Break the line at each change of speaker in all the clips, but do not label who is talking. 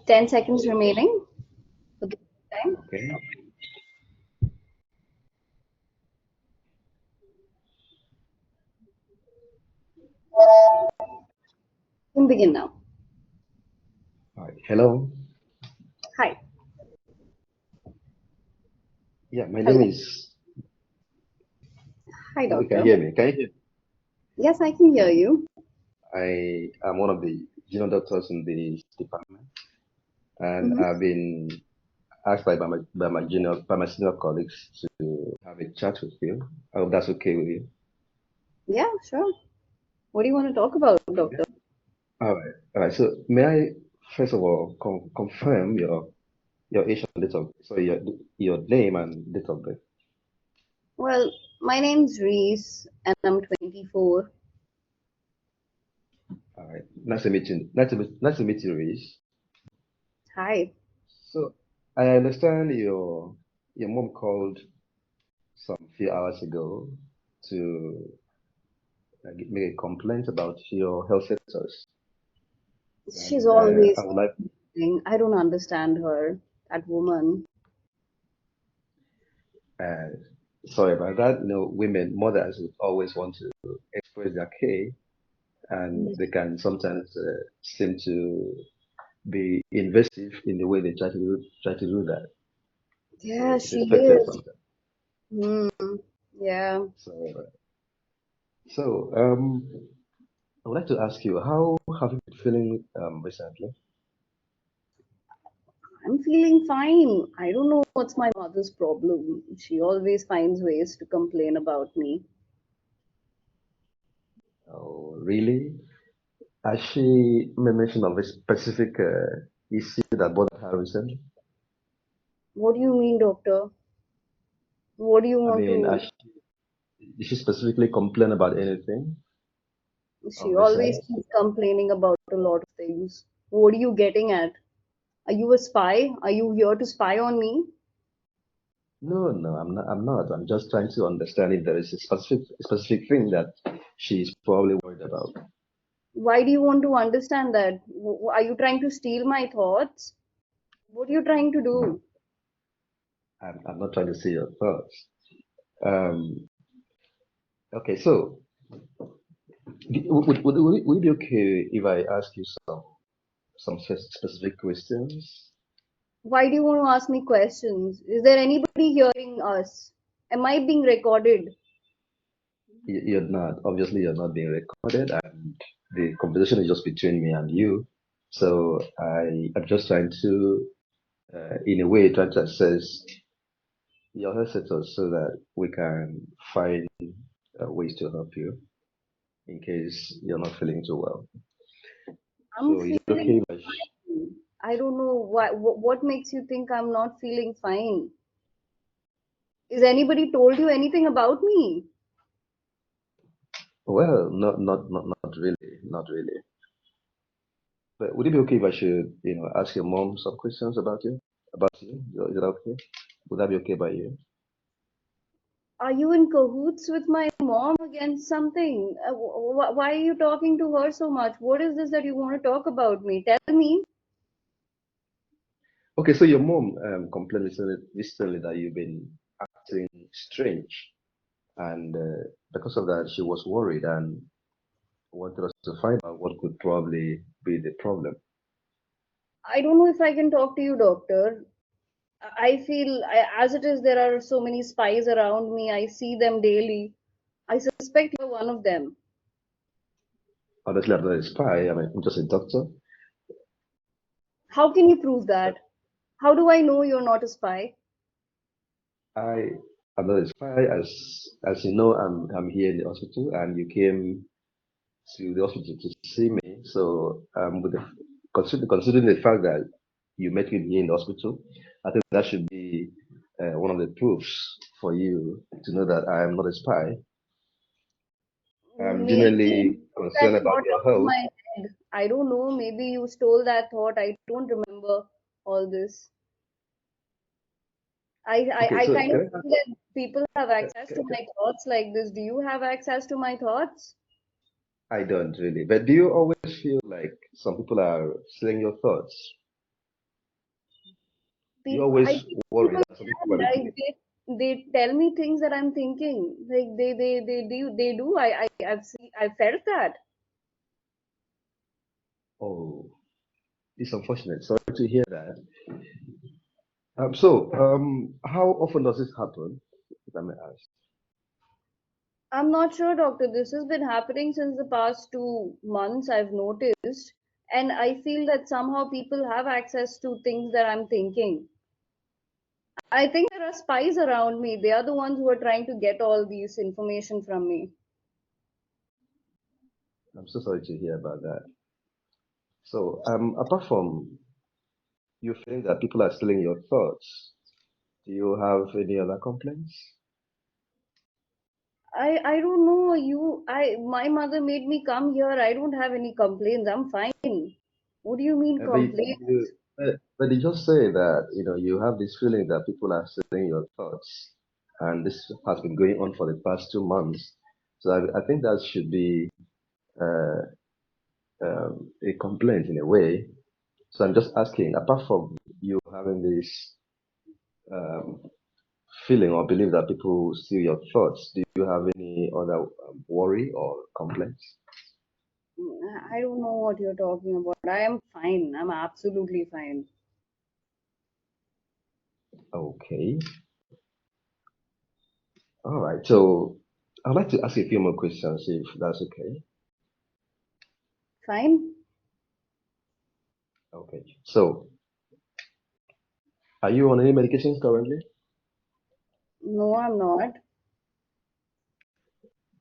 10 seconds remaining for the time.
Okay.
You can begin now.
All right. Hello.
Hi.
Yeah, my name
Hello.
is.
Hi,
You can
doctor.
hear me. Can you hear me?
Yes, I can hear you.
I am one of the junior doctors in the department, and
Mm-hmm.
I've been asked by my senior colleagues to have a chat with you. I hope that's okay with you.
Yeah, sure. What do you want to talk about,
Okay.
doctor?
All right. All right. So may I first of all confirm your age and date of so your name and date of birth?
Well, my name's Reese and I'm 24.
All right. Nice to meet you. Nice to meet you, Reese.
Hi.
So I understand your mom called some few hours ago to make a complaint about your health status.
She's
And
always
I would like,
complaining. I don't understand her, that woman.
uh, sorry about that. Women, mothers would always want to express their care, and
Mm.
they can sometimes seem to be invasive in the way they try to do that. So
Yeah,
it's
she
expected
is.
sometimes.
Hmm. Yeah.
So I would like to ask you, how have you been feeling recently?
I'm feeling fine. I don't know what's my mother's problem. She always finds ways to complain about me.
Oh, really? Has she made mention of a specific issue that bothered her recently?
What do you mean, doctor? What do you
I
want
mean,
to?
did she specifically complain about anything
She
of
always
recent?
keeps complaining about a lot of things. What are you getting at? Are you a spy? Are you here to spy on me?
No, no, I'm not. I'm not. I'm just trying to understand if there is a specific thing that she's probably worried about.
Why do you want to understand that? Are you trying to steal my thoughts? What are you trying to do?
I'm not trying to see your thoughts. Um, okay, so would it be okay if I ask you some specific questions?
Why do you want to ask me questions? Is there anybody hearing us? Am I being recorded?
You're not. Obviously, you're not being recorded, and the conversation is just between me and you. So I'm just trying to, in a way, try to assess your health status so that we can find ways to help you in case you're not feeling too well.
I'm
So is it
feeling
okay if
fine. I don't know why. What makes you think I'm not feeling fine? Is anybody told you anything about me?
well, not really, not really. But would it be okay if I should, ask your mom some questions about you? Is that okay? Would that be okay by you?
Are you in cahoots with my mom against something? Why are you talking to her so much? What is this that you want to talk about me? Tell me.
Okay, so your mom complained recently that you've been acting strange, and because of that, she was worried and wanted us to find out what could probably be the problem.
I don't know if I can talk to you, doctor. I feel, as it is, there are so many spies around me. I see them daily. I suspect you're one of them.
Honestly, I'm not a spy. I'm just a doctor.
How can you prove that? How do I know you're not a spy?
I am not a spy. As you know, I'm here in the hospital, and you came to the hospital to see me. So, considering the fact that you met me here in the hospital, I think that should be one of the proofs for you to know that I am not a spy. I'm
Maybe
genuinely
that
concerned about
thought
your
out of
health.
my head. I don't know. Maybe you stole that thought. I don't remember all this.
Okay,
I
so
kind of
can I
feel that people have access to
ask?
my thoughts like this. Do you have access to my thoughts?
I don't really, but do you always feel like some people are stealing your thoughts? You
I
always
think
worry
people
that something
can,
about
right?
you.
They tell me things that I'm thinking. Like they do. I've felt that.
Oh, it's unfortunate. Sorry to hear that. So, how often does this happen? If I may ask.
I'm not sure, doctor. This has been happening since the past 2 months, I've noticed. And I feel that somehow people have access to things that I'm thinking. I think there are spies around me. They are the ones who are trying to get all these information from me.
I'm so sorry to hear about that. So, apart from you feeling that people are stealing your thoughts, do you have any other complaints?
I don't know. My mother made me come here. I don't have any complaints. I'm fine. What do you mean
Uh, but
complaints?
but you just say that you have this feeling that people are stealing your thoughts, and this has been going on for the past 2 months. So I think that should be uh, a complaint in a way. So I'm just asking, apart from you having this um, feeling or believe that people steal your thoughts, do you have any other worry or complaints?
I don't know what you're talking about. I am fine. I'm absolutely fine.
Okay, all right. So I'd like to ask you a few more questions, if that's okay.
Fine?
Okay. So, are you on any medications currently?
No, I'm not.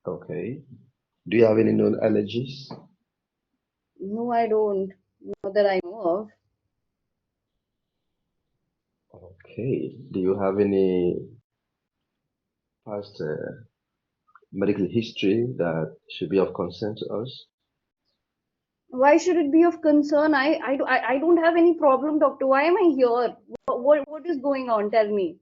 Okay. Do you have any known allergies?
No, I don't. Not that I know of.
Okay. Do you have any past medical history that should be of concern to us?
Why should it be of concern? I don't have any problem, doctor. Why am I here? What is going on? Tell me.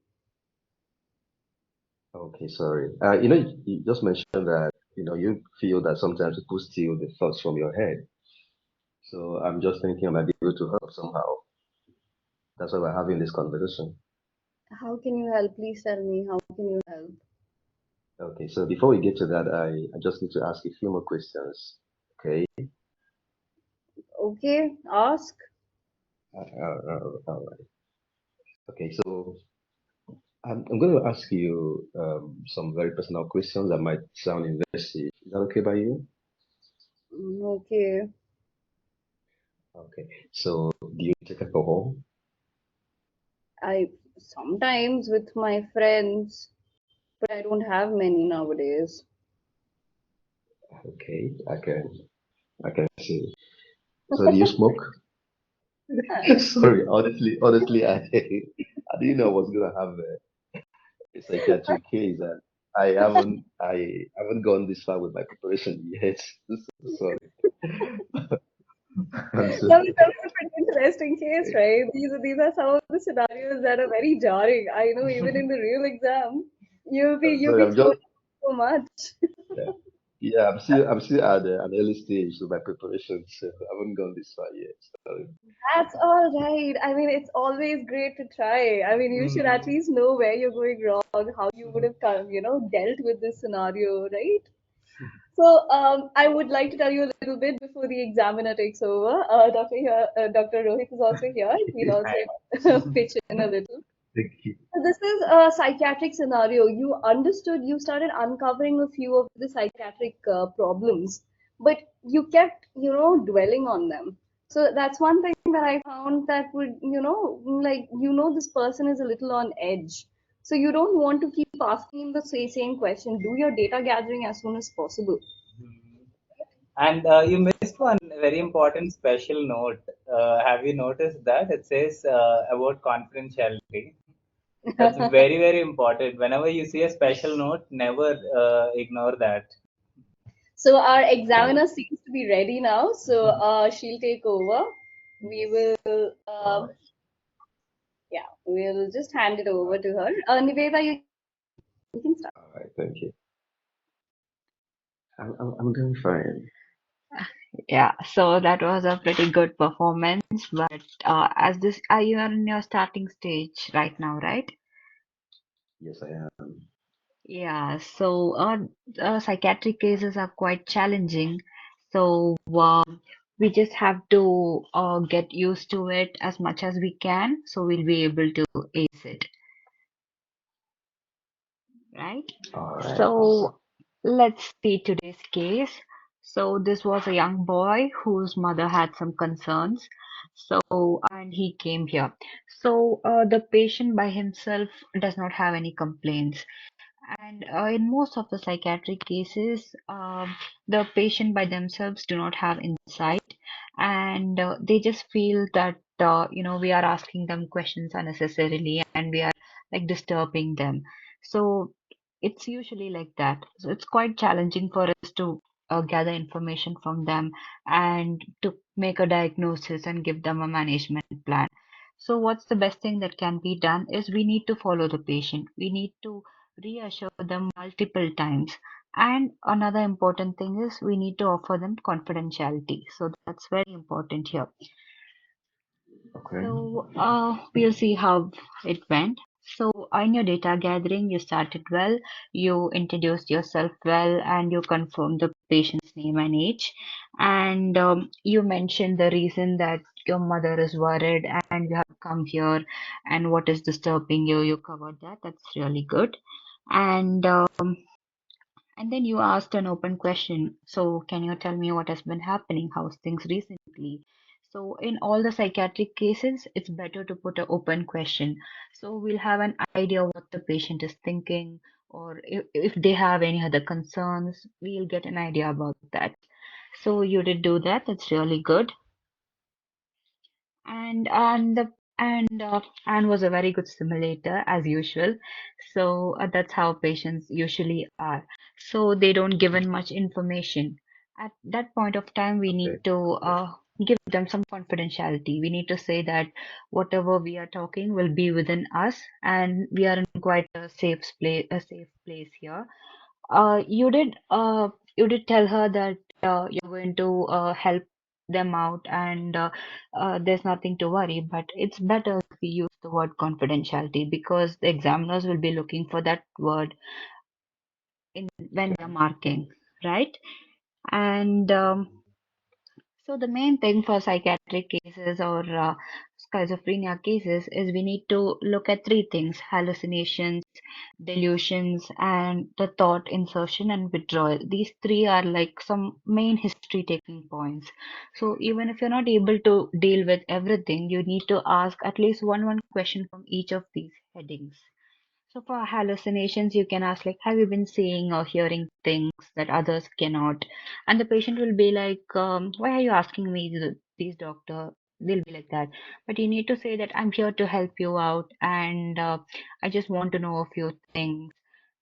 Okay, sorry. You just mentioned that, you feel that sometimes people steal the thoughts from your head. So I'm just thinking I might be able to help somehow. That's why we're having this conversation.
How can you help? Please tell me. How can you help?
Okay, so before we get to that, I just need to ask a few more questions. Okay.
Okay, ask.
All right. Okay, so I'm going to ask you some very personal questions that might sound invasive. Is that okay by you?
Okay.
Okay. So, do you take alcohol?
I sometimes with my friends, but I don't have many nowadays.
Okay, I can see. So, do you smoke? Sorry, honestly, I didn't know I was gonna have a psychiatric case, and I haven't gone this far with my preparation yet. Sorry. I'm so,
That was a pretty interesting case, right? These are some of the scenarios that are very jarring. I know even in the real exam, you'll
sorry,
be
I'm
thrown
just
so much.
yeah. Yeah, I'm still at an early stage of my preparation, so I haven't gone this far yet. Sorry.
That's all right. I mean, it's always great to try. I mean, you should at least know where you're going wrong, how you would have dealt with this scenario, right? So, I would like to tell you a little bit before the examiner takes over. Dr. Rohit is also here. He'll also pitch in a little.
Thank you.
So this is a psychiatric scenario. You started uncovering a few of the psychiatric problems, but you kept, dwelling on them. So that's one thing that I found that would, this person is a little on edge. So you don't want to keep asking him the same question. Do your data gathering as soon as possible.
And you missed one very important special note. Have you noticed that? It says about confidentiality. That's very, very important. Whenever you see a special note, never ignore that.
So our
Oh,
examiner seems to be ready now. So she'll take over. We will,
all right.
yeah, we'll just hand it over to her. Niveda, you can start.
All right. Thank you. I'm doing fine.
Yeah, so that was a pretty good performance, but as this, you are in your starting stage right now, right?
Yes, I am.
Yeah, so psychiatric cases are quite challenging. So we just have to get used to it as much as we can, so we'll be able to ace it, right?
All right.
So let's see today's case. So this was a young boy whose mother had some concerns. So and he came here. So the patient by himself does not have any complaints. And in most of the psychiatric cases, the patient by themselves do not have insight, and they just feel that we are asking them questions unnecessarily, and we are like disturbing them. So it's usually like that. So it's quite challenging for us to gather information from them and to make a diagnosis and give them a management plan. So what's the best thing that can be done is we need to follow the patient. We need to reassure them multiple times. And another important thing is we need to offer them confidentiality. So that's very important here.
Okay.
So we'll see how it went. So in your data gathering, you started well, you introduced yourself well, and you confirmed the patient's name and age. And you mentioned the reason that your mother is worried and you have come here and what is disturbing you. You covered that. That's really good. And and then you asked an open question. So, can you tell me what has been happening? How's things recently? So, in all the psychiatric cases, it's better to put an open question. So, we'll have an idea what the patient is thinking, or if they have any other concerns, we'll get an idea about that. So, you did do that. That's really good. And Anne was a very good simulator as usual. So that's how patients usually are. So they don't give in much information. At that point of time, we need
Okay.
to give them some confidentiality. We need to say that whatever we are talking will be within us, and we are in quite a safe place here. You did tell her that you're going to help them out and there's nothing to worry, but it's better if we use the word confidentiality because the examiners will be looking for that word in when they're
Okay.
marking, right? And so the main thing for psychiatric cases or schizophrenia cases is we need to look at three things: hallucinations, delusions, and the thought insertion and withdrawal. These three are like some main history taking points. So even if you're not able to deal with everything, you need to ask at least one question from each of these headings. So for hallucinations, you can ask like, have you been seeing or hearing things that others cannot? And the patient will be like, why are you asking me these, doctor? They'll be like that. But you need to say that I'm here to help you out and I just want to know a few things.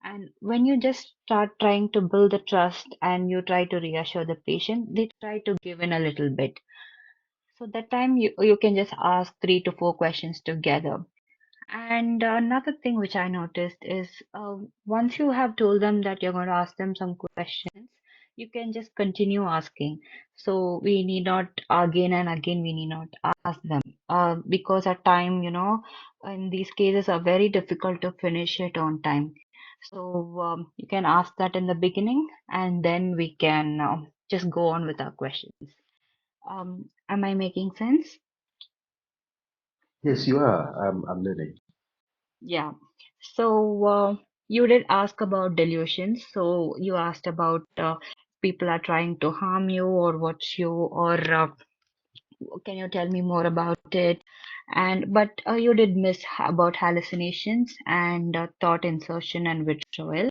And when you just start trying to build the trust and you try to reassure the patient, they try to give in a little bit. So that time you can just ask 3 to 4 questions together. And another thing which I noticed is once you have told them that you're going to ask them some questions, you can just continue asking. So we need not again and again, we need not ask them because at time, in these cases are very difficult to finish it on time. So you can ask that in the beginning and then we can just go on with our questions. Am I making sense?
Yes, you are. I'm learning.
Yeah. So you did ask about delusions. So you asked about people are trying to harm you or watch you, or can you tell me more about it? And but you did miss about hallucinations and thought insertion and withdrawal.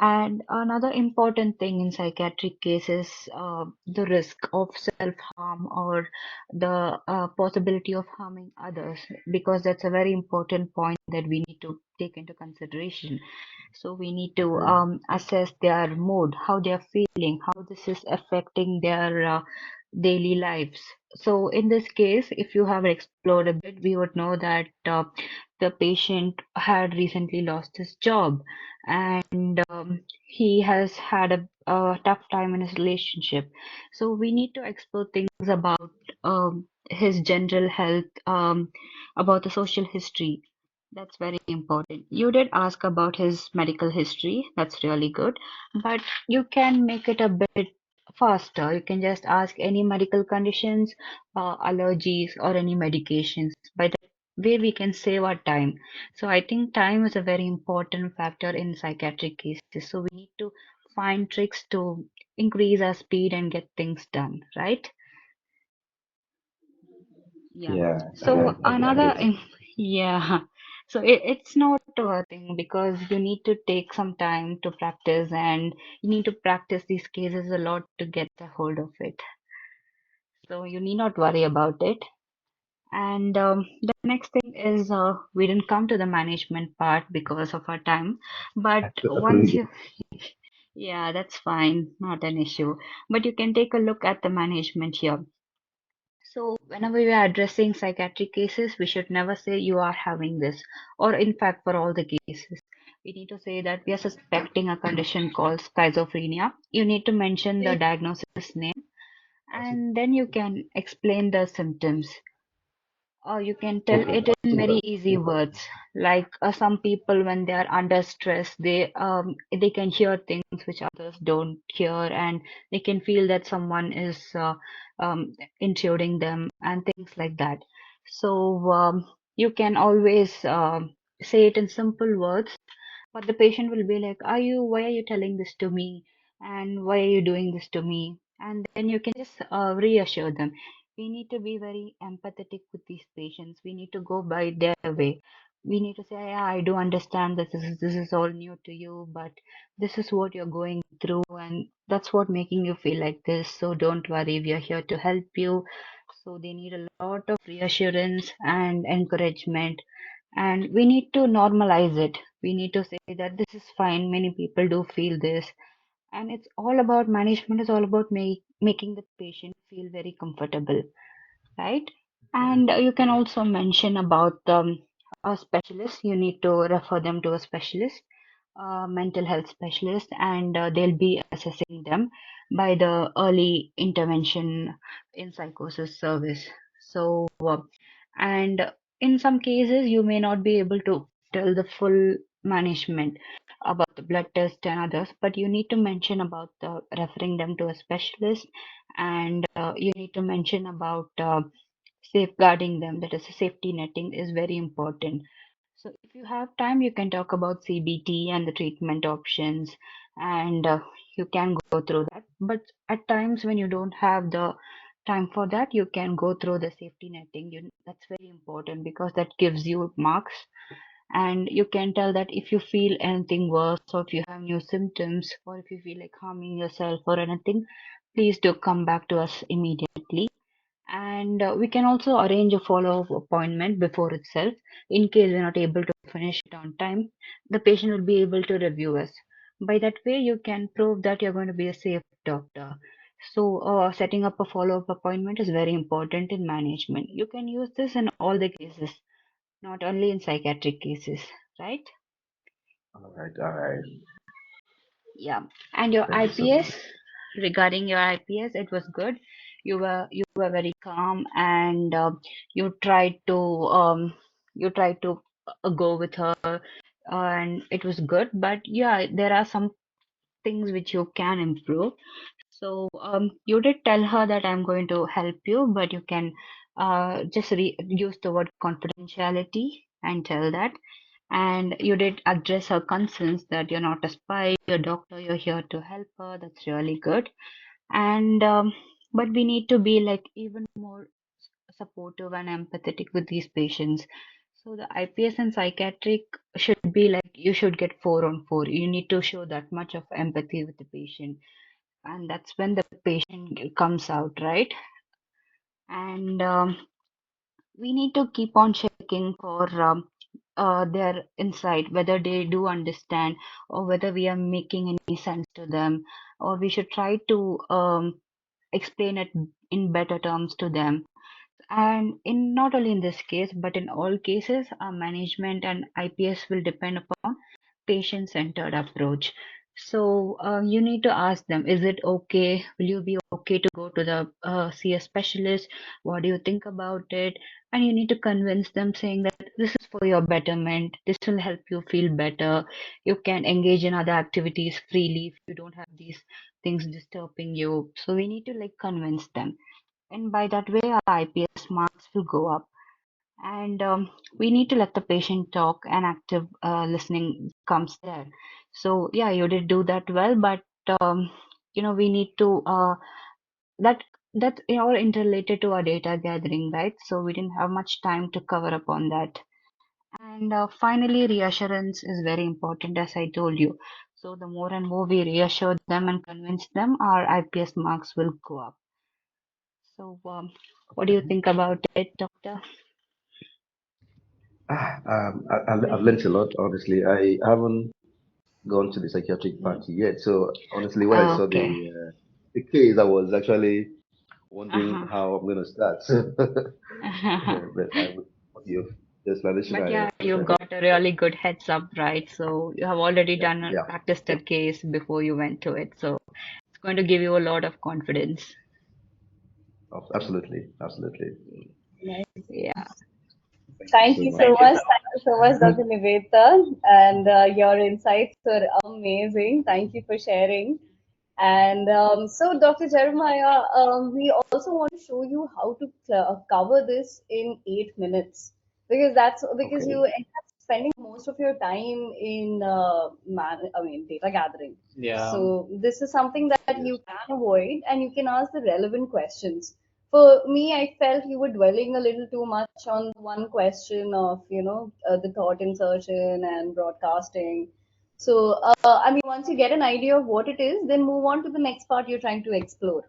And another important thing in psychiatric cases, the risk of self-harm or the possibility of harming others, because that's a very important point that we need to take into consideration. So we need to
Okay.
assess their mood, how they are feeling, how this is affecting their daily lives. So in this case, if you have explored a bit, we would know that the patient had recently lost his job, and he has had a tough time in his relationship. So we need to explore things about his general health, about the social history. That's very important. You did ask about his medical history. That's really good. But you can make it a bit faster. You can just ask any medical conditions, allergies, or any medications. By that way, we can save our time. So I think time is a very important factor in psychiatric cases. So we need to find tricks to increase our speed and get things done, right? Yeah.
Yeah,
So
I
another,
get it.
yeah. So it's not a thing because you need to take some time to practice and you need to practice these cases a lot to get a hold of it. So you need not worry about it. And the next thing is we didn't come to the management part because of our time. But
I couldn't
once
get
you, yeah, that's fine, not an issue. But you can take a look at the management here. So, whenever we are addressing psychiatric cases, we should never say you are having this, or in fact, for all the cases. We need to say that we are suspecting a condition called schizophrenia. You need to mention the diagnosis name and then you can explain the symptoms. Or you can tell
okay.
it in very easy words. Like some people, when they are under stress, they can hear things which others don't hear, and they can feel that someone is intruding them and things like that. So you can always say it in simple words but the patient will be like, why are you telling this to me? And why are you doing this to me? And then you can just reassure them. We need to be very empathetic with these patients. We need to go by their way. We need to say, yeah, I do understand that this is all new to you, but this is what you're going through, and that's what making you feel like this. So don't worry, we are here to help you. So they need a lot of reassurance and encouragement and we need to normalize it. We need to say that this is fine. Many people do feel this. And it's all about management, is all about making the patient feel very comfortable, right? And you can also mention about a specialist. You need to refer them to a specialist, mental health specialist, and they'll be assessing them by the early intervention in psychosis service. So, and in some cases, you may not be able to tell the full management about the blood test and others, but you need to mention about the referring them to a specialist, and you need to mention about safeguarding them. That is, safety netting is very important. So, if you have time, you can talk about CBT and the treatment options, and you can go through that. But at times when you don't have the time for that, you can go through the safety netting. That's very important because that gives you marks, and you can tell that if you feel anything worse, or if you have new symptoms, or if you feel like harming yourself or anything, please do come back to us immediately. And we can also arrange a follow-up appointment before itself. In case we're not able to finish it on time, the patient will be able to review us. By that way, you can prove that you're going to be a safe doctor. So, setting up a follow-up appointment is very important in management. You can use this in all the cases, not only in psychiatric cases, right?
All right.
Yeah. And your
Thank you so
IPS,
much.
regarding your IPS, it was good. You were very calm and you tried to um you tried to go with her and it was good. But yeah, there are some things which you can improve. So you did tell her that I'm going to help you, but you can just use the word confidentiality and tell that. And you did address her concerns that you're not a spy, you're a doctor, you're here to help her. That's really good. And but we need to be like even more supportive and empathetic with these patients. So the IPS and psychiatric should be like you should get 4 on 4. You need to show that much of empathy with the patient, and that's when the patient comes out, right? And we need to keep on checking for their insight, whether they do understand or whether we are making any sense to them, or we should try to explain it in better terms to them. And in not only in this case, but in all cases, our management and IPS will depend upon patient-centered approach. So you need to ask them, is it okay? Will you be okay to go to the see a specialist? What do you think about it? And you need to convince them saying that this is for your betterment. This will help you feel better. You can engage in other activities freely if you don't have these things disturbing you. So we need to like convince them. And by that way, our IPS marks will go up. And we need to let the patient talk, and active listening comes there. So yeah, you did do that well, but we need to that that all interrelated to our data gathering, right? So we didn't have much time to cover up on that. And finally, reassurance is very important, as I told you. So the more and more we reassure them and convince them, our IPS marks will go up. So what do you think about it, doctor?
I've learned a lot, honestly. I haven't gone to the psychiatric party yet. So honestly, when I saw
Okay.
the case, I was actually wondering
Uh-huh.
how I'm going to start. But with your explanation,
But
I
yeah, you
appreciate it.
got a really good heads up, right? So you have already
Yeah,
done
yeah,
practiced that case before you went to it. So it's going to give you a lot of confidence.
absolutely, absolutely.
Yeah.
Thank you
Thank
so
you so
much.
much. Thank you so much, Dr. Niveta. And your insights were amazing. Thank you for sharing. And so, Dr. Jeremiah, we also want to show you how to cover this in 8 minutes, because that's because
Okay.
you end up spending most of your time in data gathering.
Yeah.
So this is something that
Yes.
you can avoid, and you can ask the relevant questions. For me, I felt you were dwelling a little too much on one question of, the thought insertion and broadcasting. So, I mean, once you get an idea of what it is, then move on to the next part you're trying to explore,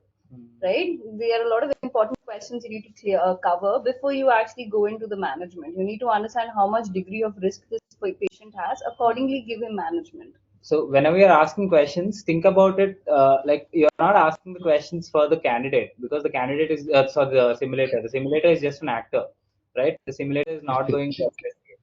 right? There are a lot of important questions you need to cover before you actually go into the management. You need to understand how much degree of risk this patient has, accordingly give him management.
So whenever you're asking questions, think about it like you're not asking the questions for the candidate, because the candidate is sorry, the simulator. The simulator is just an actor, right? The simulator is not going to assess you.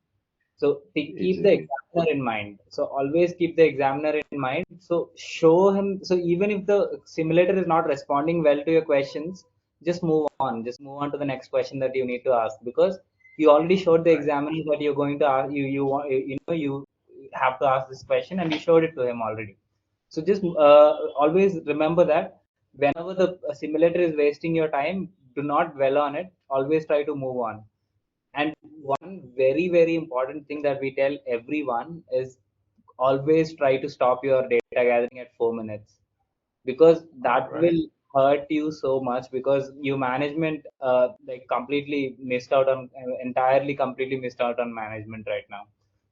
So keep the
Easily.
examiner in mind. So always keep the examiner in mind. So show him. So even if the simulator is not responding well to your questions, just move on. Just move on to the next question that you need to ask, because you already showed the
Right.
examiner that you're going to ask. You want, you have to ask this question, and you showed it to him already. So just always remember that whenever the simulator is wasting your time, do not dwell on it. Always try to move on. And one very, very important thing that we tell everyone is always try to stop your data gathering at 4 minutes, because
All
that
right.
will hurt you so much, because you management like completely missed out on entirely completely missed out on management right now.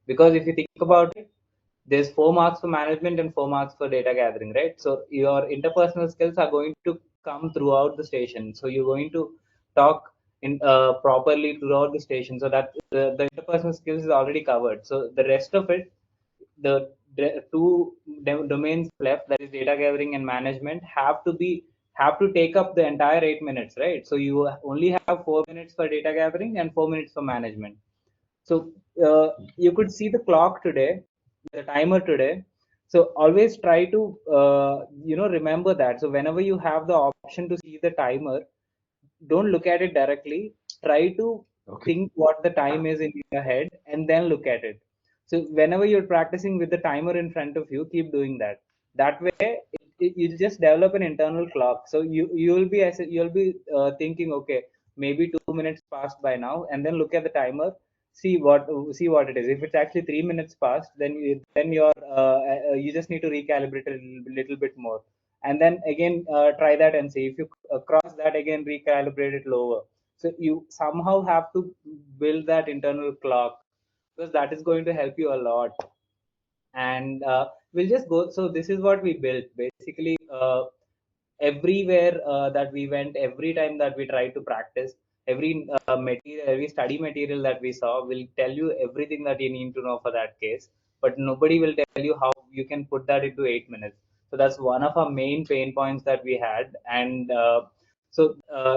Because if you think about it, there's 4 marks for management and 4 marks for data gathering, right? So your interpersonal skills are going to come throughout the station. So you're going to talk in properly throughout the station. So that the interpersonal skills is already covered. So the rest of it, the two domains left, that is data gathering and management, have to take up the entire 8 minutes, right? So you only have 4 minutes for data gathering and 4 minutes for management. So you could see the clock today, the timer today. So always try to remember that. So whenever you have the option to see the timer, don't look at it directly. Try to
Okay.
think what the time is in your head and then look at it. So whenever you're practicing with the timer in front of you, keep doing that. That way, you just develop an internal clock. So you'll be thinking, okay, maybe 2 minutes passed by now, and then look at the timer, see what it is. If it's actually 3 minutes past, then you just need to recalibrate a little bit more, and then again try that and see if you cross that again, recalibrate it lower. So you somehow have to build that internal clock, because that is going to help you a lot. And we'll just go. So this is what we built basically. Everywhere that we went, every time that we tried to practice, every material, every study material that we saw will tell you everything that you need to know for that case, but nobody will tell you how you can put that into 8 minutes. So that's one of our main pain points that we had. And So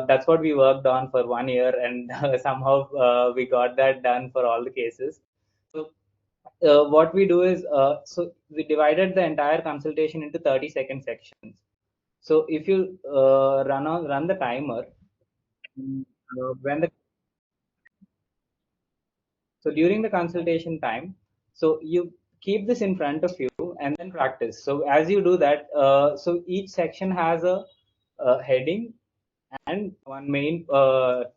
that's what we worked on for 1 year, and somehow we got that done for all the cases. So what we do is, so we divided the entire consultation into 30-second sections. So if you run the timer, when the so during the consultation time, so you keep this in front of you and then practice. So as you do that, so each section has a heading and one main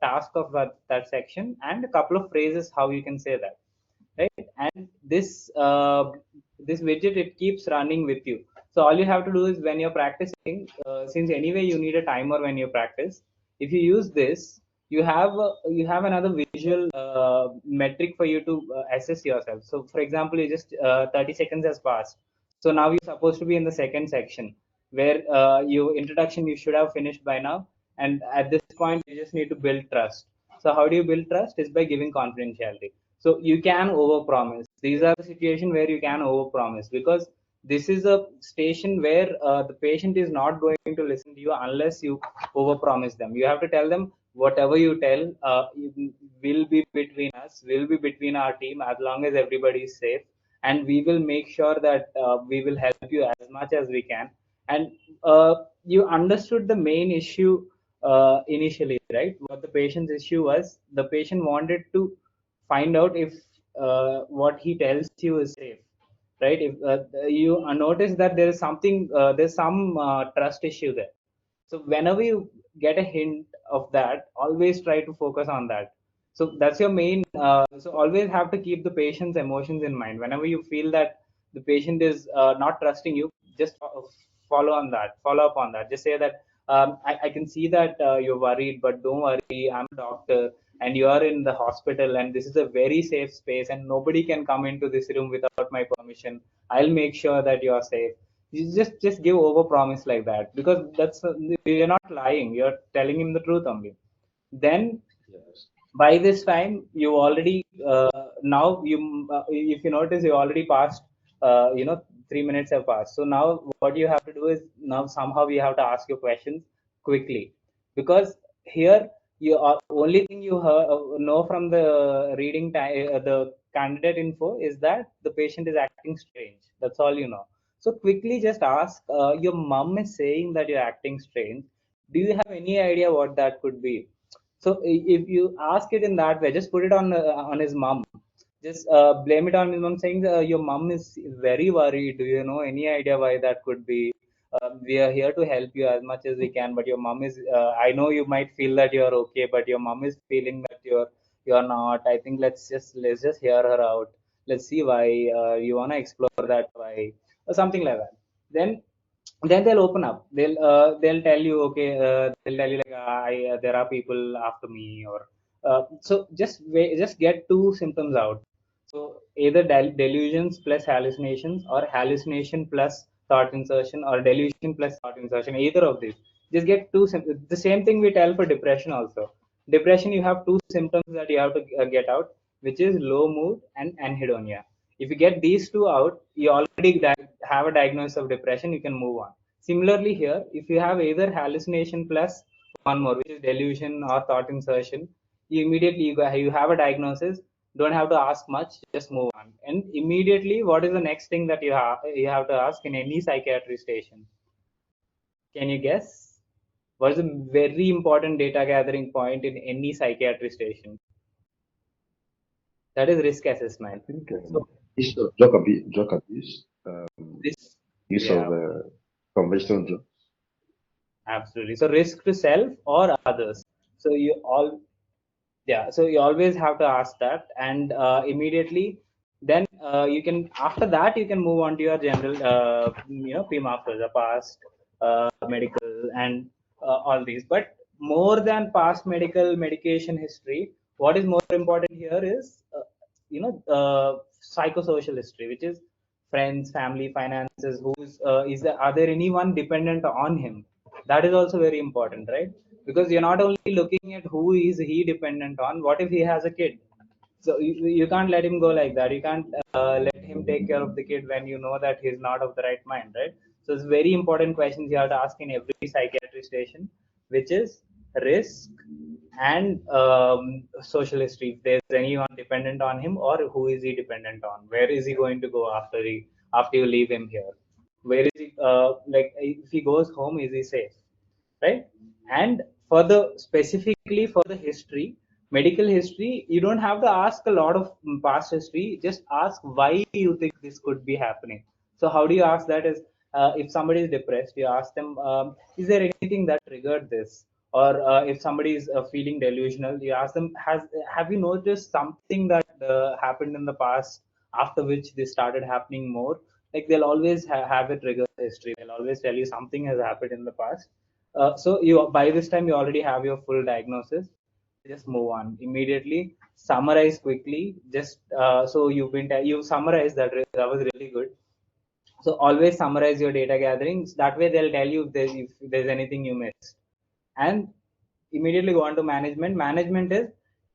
task of that section and a couple of phrases how you can say that, right? And this widget, it keeps running with you. So all you have to do is when you're practicing, since anyway you need a timer when you practice, if you use this, you have another visual metric for you to assess yourself. So for example, you just 30 seconds has passed, so now you're supposed to be in the second section where your introduction you should have finished by now, and at this point you just need to build trust. So how do you build trust? Is by giving confidentiality. So you can overpromise. These are the situation where you can overpromise, because this is a station where the patient is not going to listen to you unless you overpromise them. You have to tell them whatever you tell will be between us, will be between our team, as long as everybody is safe, and we will make sure that we will help you as much as we can. And you understood the main issue initially, right? What the patient's issue was, the patient wanted to find out if what he tells you is safe, right? If you notice that there is something, there's some trust issue there. So whenever you get a hint of that, always try to focus on that. So that's your main. So always have to keep the patient's emotions in mind. Whenever you feel that the patient is not trusting you, just follow up on that. Just say that I can see that you're worried, but don't worry. I'm a doctor, and you are in the hospital, and this is a very safe space, and nobody can come into this room without my permission. I'll make sure that you are safe. You just give over promise like that, because that's you're not lying. You're telling him the truth only. Then
Yes.
by this time you already now you if you notice, you already passed, 3 minutes have passed. So now what you have to do is, now somehow you have to ask your questions quickly, because here you are only thing you know from the reading time, the candidate info, is that the patient is acting strange. That's all you know. So quickly just ask, your mom is saying that you're acting strange. Do you have any idea what that could be? So if you ask it in that way, just put it on his mom. Just blame it on his mom, saying your mom is very worried. Do you know any idea why that could be? We are here to help you as much as we can, but your mom is. I know you might feel that you're okay, but your mom is feeling that you're not. I think let's just hear her out. Let's see why you wanna explore that why, or something like that. Then they'll open up. They'll tell you, okay, they'll tell you like, there are people after me, or so just get two symptoms out. So either delusions plus hallucinations, or hallucination plus thought insertion, or delusion plus thought insertion, either of these. Just get two the same thing we tell for depression also. Depression, you have two symptoms that you have to get out, which is low mood and anhedonia. If you get these two out, you already have a diagnosis of depression, you can move on. Similarly here, if you have either hallucination plus one more, which is delusion or thought insertion, you immediately you have a diagnosis, don't have to ask much, just move on. And immediately, what is the next thing that you have to ask in any psychiatry station? Can you guess? What is a very important data gathering point in any psychiatry station? That is risk
I
assessment.
think
So
issue of drug abuse,
this,
use of
yeah,
conventional drugs.
absolutely. So risk to self or others. So you all, yeah. So you always have to ask that, and immediately, then you can, after that you can move on to your general, PMAFs, the past medical, and all these. But more than past medical medication history, what is more important here is psychosocial history, which is friends, family, finances. Are there anyone dependent on him? That is also very important, right? Because you're not only looking at who is he dependent on. What if he has a kid? So you can't let him go like that. You can't let him take care of the kid when you know that he's not of the right mind, right? So it's very important questions you have to ask in every psychiatry station, which is risk, and social history. If there's anyone dependent on him, or who is he dependent on? Where is he going to go after you leave him here? Where is he? Like if he goes home, is he safe? Right? And for the specifically for the history, medical history, you don't have to ask a lot of past history. Just ask why you think this could be happening. So how do you ask that? Is if somebody is depressed, you ask them, is there anything that triggered this? Or if somebody is feeling delusional, you ask them, have you noticed something that happened in the past after which this started happening more? Like they'll always have a trigger history. They'll always tell you something has happened in the past. So you by this time you already have your full diagnosis. Just move on immediately. Summarize quickly. Just so you summarize that. That was really good. So always summarize your data gatherings. That way they'll tell you if there's anything you missed. And immediately go on to management. Management is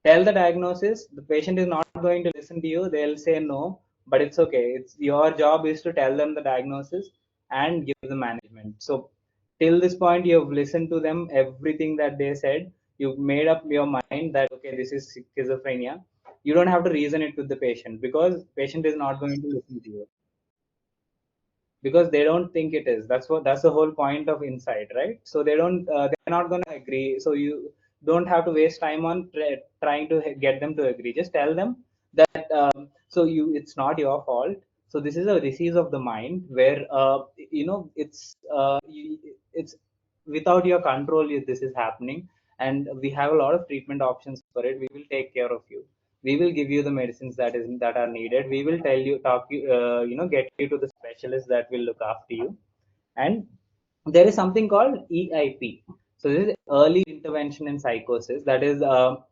tell the diagnosis. The patient is not going to listen to you. They'll say no, but it's okay. It's your job is to tell them the diagnosis and give the management. So till this point, you've listened to them, everything that they said. You've made up your mind that okay, this is schizophrenia. You don't have to reason it with the patient because patient is not going to listen to you because they don't think it is. That's the whole point of insight, right? So they're not going to agree. So you don't have to waste time on trying to get them to agree. Just tell them that it's not your fault. So this is a disease of the mind where it's without your control. This is happening, and we have a lot of treatment options for it. We will take care of you. We will give you the medicines that are needed. We will tell you, talk you, get you to the specialist that will look after you. And there is something called EIP. So this is early intervention in psychosis. That is, don't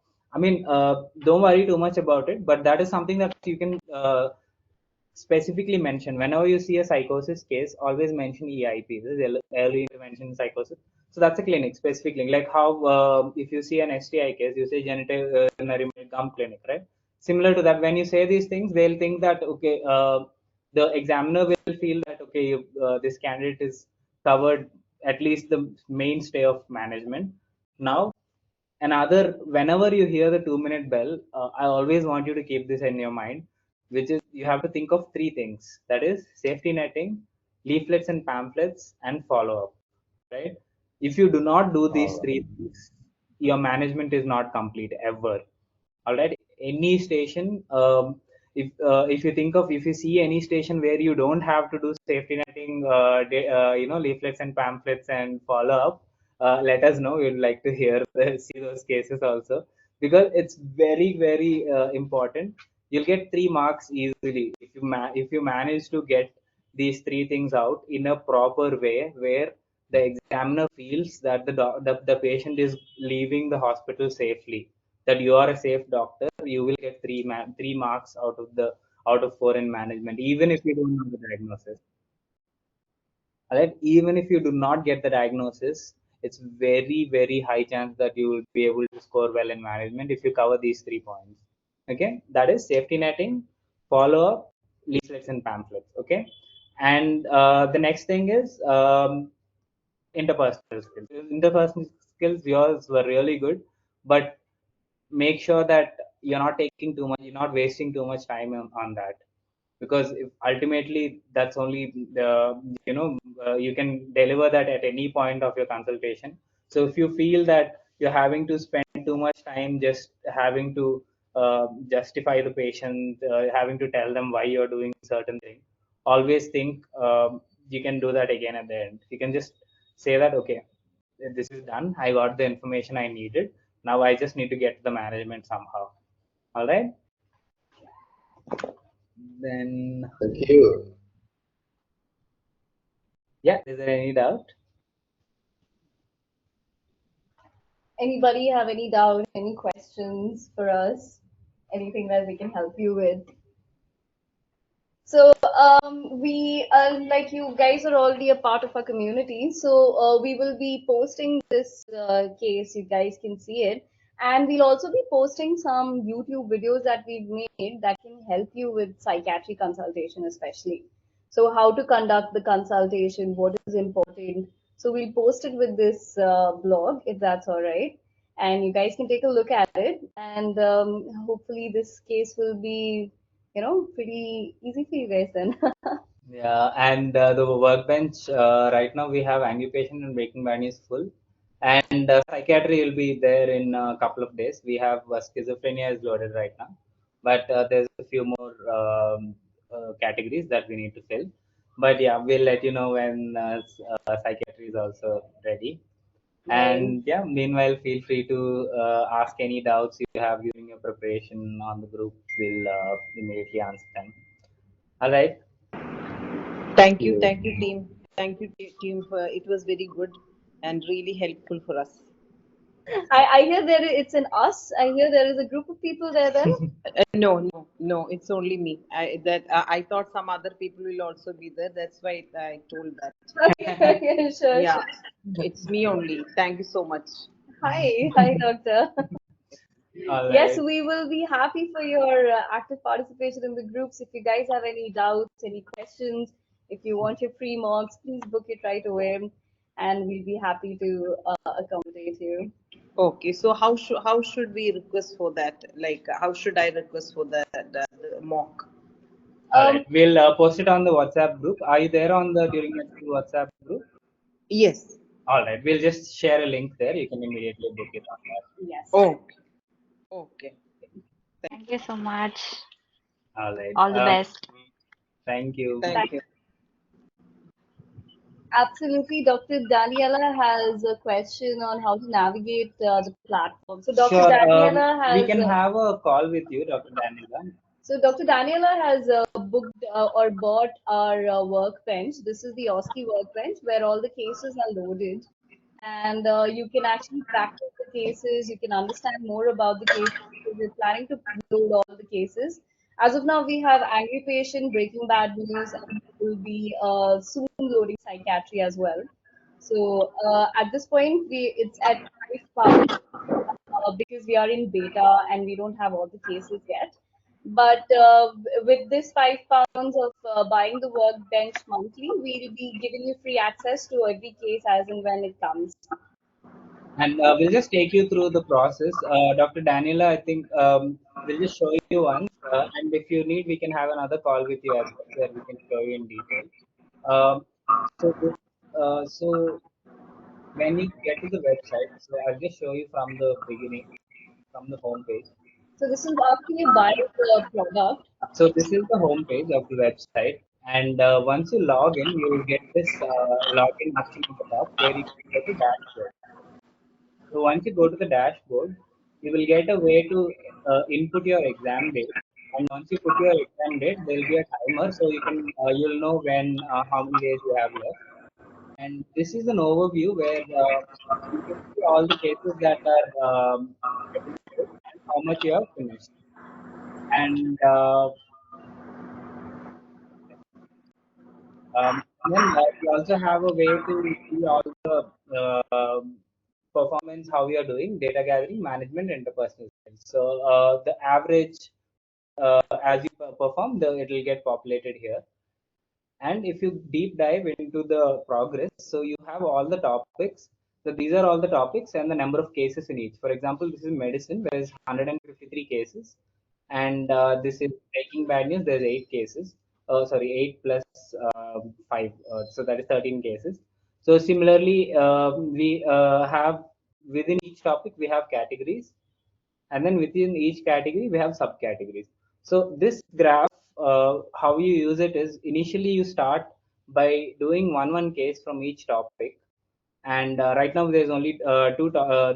worry too much about it, but that is something that you can specifically mention whenever you see a psychosis case. Always mention EIP. This is early intervention in psychosis. So that's a clinic, specific clinic. Like how if you see an STI case, you say genital urinary gum clinic, right? Similar to that, when you say these things, they'll think that okay, the examiner will feel that okay, this candidate is covered at least the mainstay of management. Now another, whenever you hear the 2-minute bell, I always want you to keep this in your mind, which is you have to think of three things, that is safety netting, leaflets and pamphlets, and follow up, right? If you do not do these
All
three
right.
things, your management is not complete ever. All right, any station, if you think of, if you see any station where you don't have to do safety netting, leaflets and pamphlets and follow up, let us know. We'd like to see those cases also, because it's very very important. You'll get 3 marks easily if you manage to get these three things out in a proper way, where the examiner feels that the patient is leaving the hospital safely, that you are a safe doctor. You will get 3 marks out of 4 in management, even if you don't know the diagnosis. All right, even if you do not get the diagnosis, it's very very high chance that you will be able to score well in management if you cover these 3 points. Okay, that is safety netting, follow up, leaflets and pamphlets. Okay, and the next thing is interpersonal skills. Interpersonal skills, yours were really good, but make sure that you're not wasting too much time on that, because if ultimately that's only you can deliver that at any point of your consultation. So if you feel that you're having to spend too much time just having to justify the patient, having to tell them why you're doing certain thing, always think you can do that again at the end. You can just say that okay, this is done, I got the information I needed, now I just need to get to the management somehow. All right, then
Thank you.
yeah, is there any doubt?
Anybody have any doubt, any questions for us? Anything that we can help you with? So, we like you guys are already a part of our community. So, we will be posting this case. You guys can see it, and we'll also be posting some YouTube videos that we've made that can help you with psychiatry consultation, especially. So, how to conduct the consultation, what is important. So, we'll post it with this blog if that's all right. and you guys can take a look at it. And hopefully, this case will be, pretty easy for you guys then.
Yeah, and the workbench right now we have occupation and breaking bad is full, and psychiatry will be there in a couple of days. We have schizophrenia is loaded right now, but there's a few more categories that we need to fill. But yeah, we'll let you know when psychiatry is also ready.
Right.
And yeah, meanwhile, feel free to ask any doubts you have during your preparation on the group. We'll immediately answer them. All right.
Thank you, team. Thank you, team. For, it was very good and really helpful for us.
I hear it's an us. I hear there is a group of people there then.
No. It's only me. I thought some other people will also be there. That's why I told that.
Okay, sure,
Yeah,
sure.
it's me only. Thank you so much.
Hi, doctor.
All
Yes,
right.
we will be happy for your active participation in the groups. If you guys have any doubts, any questions, if you want your free mocks, please book it right away, and we'll be happy to accommodate you.
Okay, so how should we request for that? Like, how should I request for the mock?
All
Um,
right. We'll post it on the WhatsApp group. Are you there on the TuringMedSchool WhatsApp group?
Yes.
All right. We'll just share a link there. You can immediately book it on that.
yes.
Okay. Okay. Thank
Thank you so much.
All right.
All the best.
Thank you.
thank you.
Absolutely. Dr. Daniela has a question on how to navigate the platform. So Dr.
Sure.
Daniela
We
has
can have a call with you, Dr. Daniela.
Dr. Daniela has booked or bought our workbench. This is the OSCE workbench where all the cases are loaded, and you can actually practice the cases. You can understand more about the cases because we're planning to load all the cases. As of now, we have angry patient, breaking bad news, and we will be soon loading psychiatry as well. So at this point, we it's at 5 pounds because we are in beta and we don't have all the cases yet. But with this 5 pounds of buying the workbench monthly, we'll be giving you free access to every case as and when it comes.
And we'll just take you through the process. Dr. Daniela, I think we'll just show you once. And if you need, we can have another call with you as well where we can show you in detail. Um, so when you get to the website, so I'll just show you from the beginning, from the home page.
So this is after you buy the product.
So this is the home page of the website, and once you log in, you will get this login option at the top where you can go to dashboard. So once you go to the dashboard, you will get a way to input your exam date, and once you put your exam date, there will be a timer, so you'll know when how many days you have left. And this is an overview where you can see all the cases that are admitted and how much you have finished. And then we also have a way to see all the performance, how we are doing, data gathering, management, interpersonal skills. So the average as you perform, it will get populated here. And if you deep dive into the progress, so you have all the topics. So these are all the topics and the number of cases in each. For example, this is medicine, where is 153 cases, and this is breaking bad news. There's 8 cases. Sorry, 8 plus 5. So that is 13 cases. So similarly, we have within each topic we have categories, and then within each category we have subcategories. So this graph, how you use it is initially you start by doing one case from each topic, and right now there's only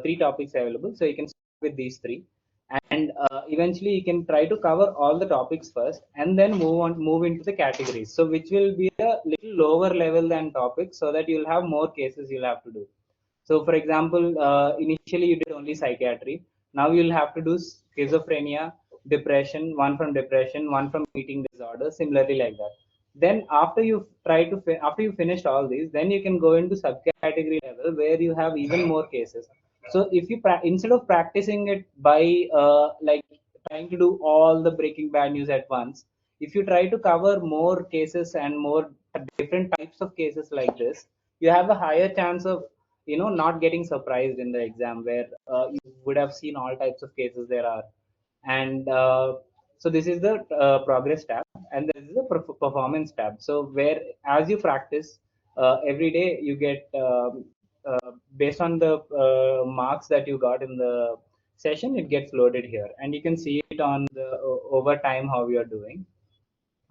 three topics available, so you can start with these three, and eventually you can try to cover all the topics first and then move into the categories, so which will be a little lower level than topics, so that you'll have more cases you'll have to do. So, for example, initially you did only psychiatry. Now you'll have to do schizophrenia, depression, one from depression, one from eating disorder, similarly like that. Then after you after you finished all these, then you can go into subcategory level where you have even more cases. So if you instead of practicing it by like trying to do all the breaking bad news at once, if you try to cover more cases and more different types of cases like this, you have a higher chance of not getting surprised in the exam where you would have seen all types of cases there are. And so this is the progress tab, and this is the performance tab. So where as you practice every day, you get based on the marks that you got in the session, it gets loaded here, and you can see it on the over time how you are doing.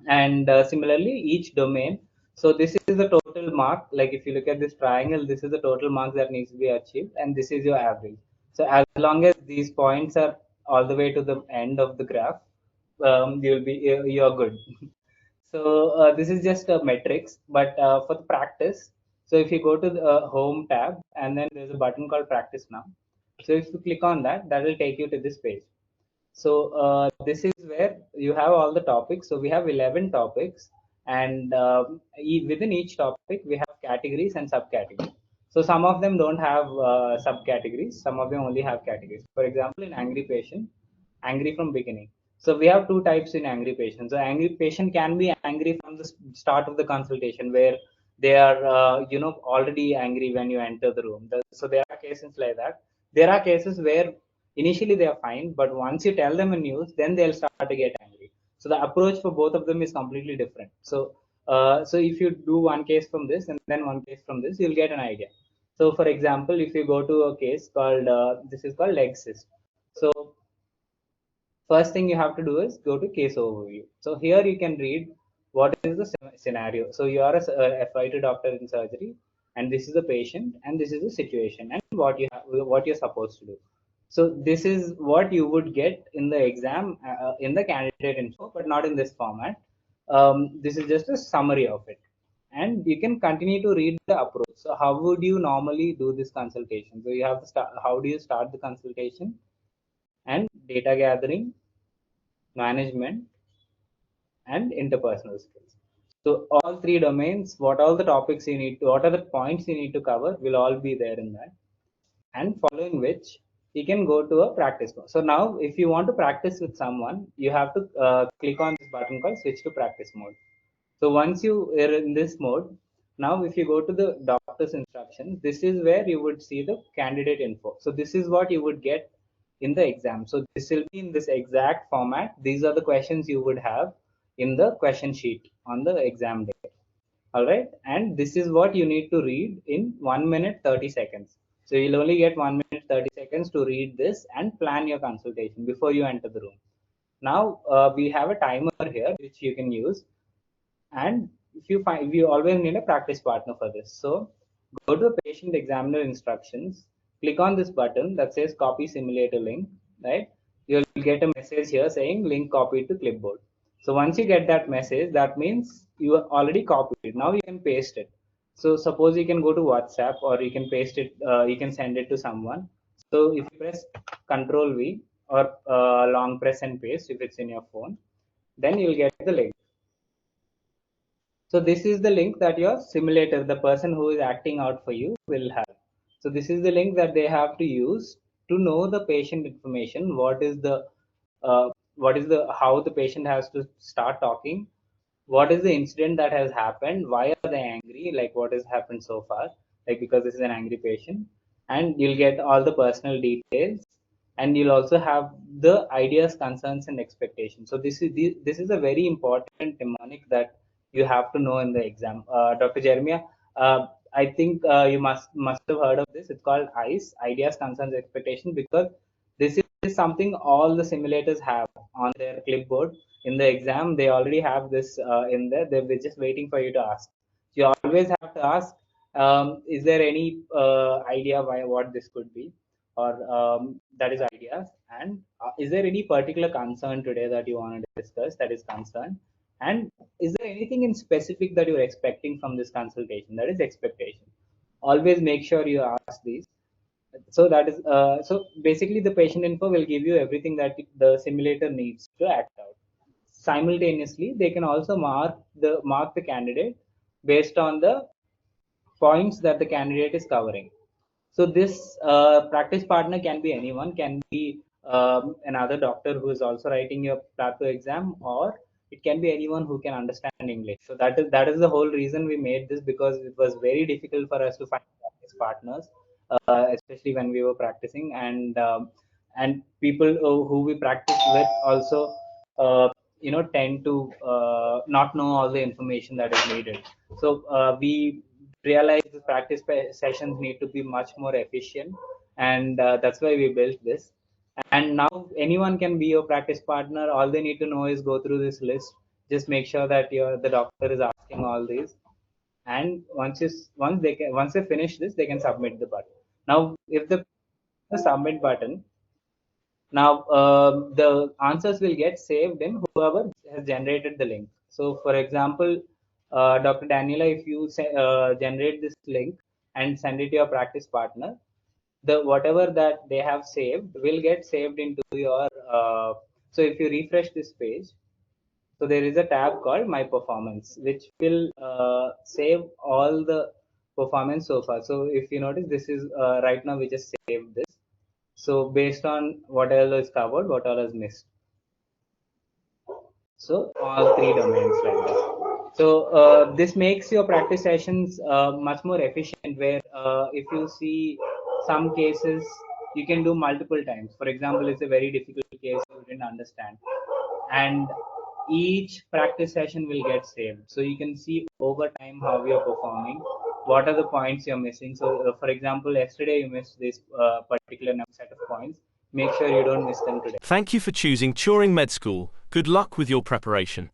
And similarly, each domain. So this is the total mark. Like if you look at this triangle, this is the total mark that needs to be achieved, and this is your average. So as long as these points are all the way to the end of the graph, you're good. So this is just a metrics, but for the practice. So if you go to the home tab, and then there's a button called practice now. So if you click on that, that will take you to this page. So this is where you have all the topics. So we have 11 topics, and within each topic we have categories and subcategories. So some of them don't have subcategories. Some of them only have categories. For example, in angry patient, angry from beginning. So we have two types in angry patient. So angry patient can be angry from the start of the consultation, where they are already angry when you enter the room. So there are cases like that. There are cases where initially they are fine, but once you tell them a news, then they'll start to get angry. So the approach for both of them is completely different. So so if you do one case from this and then one case from this, you'll get an idea. So for example, if you go to a case called this is called leg cyst. So first thing you have to do is go to case overview. So here you can read what is the scenario. So you are a FY2 doctor in surgery, and this is the patient, and this is the situation, and what you're supposed to do. So this is what you would get in the exam in the candidate info, but not in this format. This is just a summary of it, and you can continue to read the approach. So how would you normally do this consultation? So you have to start. How do you start the consultation? And data gathering, management, and interpersonal skills. So all three domains, what all the topics you need to, what are the points you need to cover will all be there in that. And following which, you can go to a practice mode. So now if you want to practice with someone, you have to click on this button called switch to practice mode. So once you are in this mode, now if you go to the doctor's instructions, this is where you would see the candidate info. So this is what you would get in the exam. So this will be in this exact format. These are the questions you would have in the question sheet on the exam day. All right. And this is what you need to read in 1 minute 30 seconds. So you'll only get 1 minute 30 seconds to read this and plan your consultation before you enter the room. Now we have a timer here which you can use, and if you find, we always need a practice partner for this. So go to the patient examiner instructions, click on this button that says copy simulator link, right? You'll get a message here saying link copied to clipboard. So once you get that message, that means you already copied it. Now you can paste it. So suppose you can go to WhatsApp, or you can paste it, you can send it to someone. So if you press Control V, or long press and paste if it's in your phone, then you'll get the link. So this is the link that your simulator, the person who is acting out for you, will have. So this is the link that they have to use to know the patient information. How the patient has to start talking. What is the incident that has happened? Why are they angry? Like what has happened so far? Like because this is an angry patient, and you'll get all the personal details, and you'll also have the ideas, concerns, and expectations. So this is a very important mnemonic that you have to know in the exam. Dr. Jeremiah, I think you must have heard of this. It's called ICE, ideas, concerns, expectations, because this is something all the simulators have on their clipboard. In the exam, they already have this in there. They're just waiting for you to ask. You always have to ask, is there any idea why what this could be? Or that is ideas. And is there any particular concern today that you want to discuss, that is concern? And is there anything in specific that you're expecting from this consultation, that is expectation? Always make sure you ask these. So that is so basically the patient info will give you everything that the simulator needs to act out. Simultaneously, they can also mark the candidate based on the points that the candidate is covering. So this practice partner can be anyone, can be another doctor who is also writing your PLAB exam, or it can be anyone who can understand English. So that is the whole reason we made this, because it was very difficult for us to find practice partners. especially when we were practicing, and people who we practice with also tend to not know all the information that is needed. So we realize the practice sessions need to be much more efficient, and that's why we built this. And now anyone can be your practice partner. All they need to know is go through this list. Just make sure that the doctor is asking all these, and once they finish this, they can submit the button. Now, if the submit button, now the answers will get saved in whoever has generated the link. So, for example, Dr. Daniela, if you generate this link and send it to your practice partner, the whatever that they have saved will get saved into your. So, if you refresh this page, so there is a tab called My Performance, which will save all the performance so far. So if you notice, this is right now we just saved this. So based on what all is covered, what all is missed. So all three domains like that. So this makes your practice sessions much more efficient. Where if you see some cases, you can do multiple times. For example, it's a very difficult case you didn't understand, and each practice session will get saved. So you can see over time how you're performing, what are the points you're missing. So for example, yesterday you missed this particular set of points. Make sure you don't miss them today.
Thank you for choosing TuringMedSchool. Good luck with your preparation.